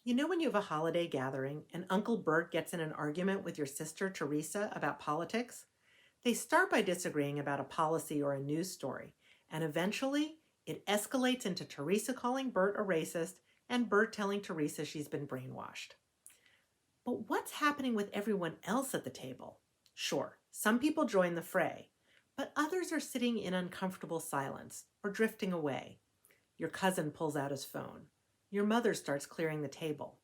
You know, when you have a holiday gathering and Uncle Bert gets in an argument with your sister Teresa about politics? They start by disagreeing about a policy or a news story, and eventually it escalates into Teresa calling Bert a racist and Bert telling Teresa she's been brainwashed. But what's happening with everyone else at the table? Sure, some people join the fray, but others are sitting in uncomfortable silence or drifting away. Your cousin pulls out his phone. Your mother starts clearing the table.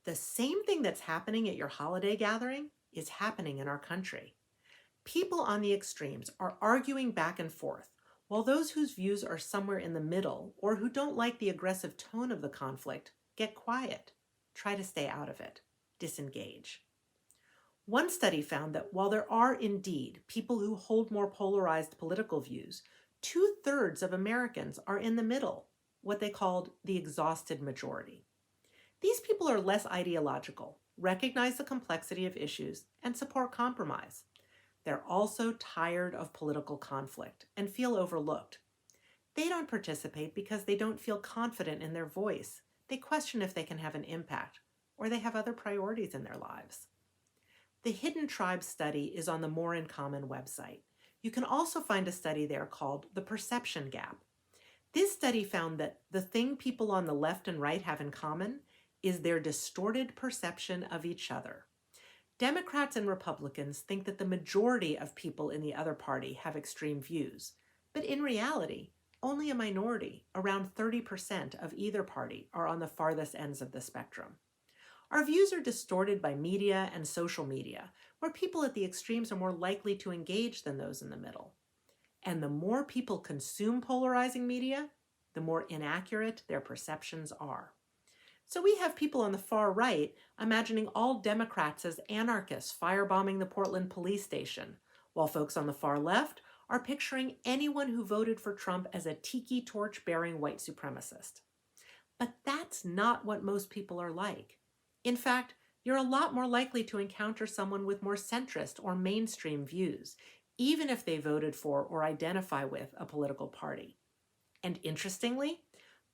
The same thing that's happening at your holiday gathering is happening in our country. People on the extremes are arguing back and forth, while those whose views are somewhere in the middle or who don't like the aggressive tone of the conflict get quiet, try to stay out of it, disengage. One study found that while there are indeed people who hold more polarized political views, 2/3 of Americans are in the middle, what they called the exhausted majority. These people are less ideological, recognize the complexity of issues, and support compromise. They're also tired of political conflict and feel overlooked. They don't participate because they don't feel confident in their voice. They question if they can have an impact, or they have other priorities in their lives. The Hidden Tribes study is on the More in Common website. You can also find a study there called The Perception Gap. This study found that the thing people on the left and right have in common is their distorted perception of each other. Democrats and Republicans think that the majority of people in the other party have extreme views, but in reality, only a minority, around 30% of either party, are on the farthest ends of the spectrum. Our views are distorted by media and social media, where people at the extremes are more likely to engage than those in the middle. And the more people consume polarizing media, the more inaccurate their perceptions are. So we have people on the far right imagining all Democrats as anarchists firebombing the Portland police station, while folks on the far left are picturing anyone who voted for Trump as a tiki torch-bearing white supremacist. But that's not what most people are like. In fact, you're a lot more likely to encounter someone with more centrist or mainstream views, even if they voted for or identify with a political party. And interestingly,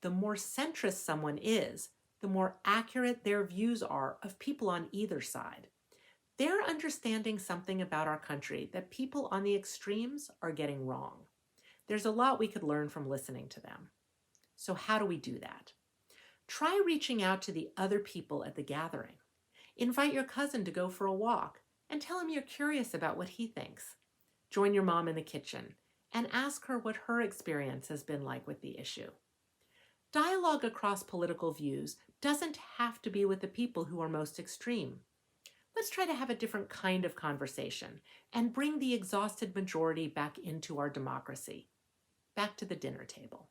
the more centrist someone is, the more accurate their views are of people on either side. They're understanding something about our country that people on the extremes are getting wrong. There's a lot we could learn from listening to them. So how do we do that? Try reaching out to the other people at the gathering. Invite your cousin to go for a walk and tell him you're curious about what he thinks. Join your mom in the kitchen and ask her what her experience has been like with the issue. Dialogue across political views doesn't have to be with the people who are most extreme. Let's try to have a different kind of conversation and bring the exhausted majority back into our democracy, back to the dinner table.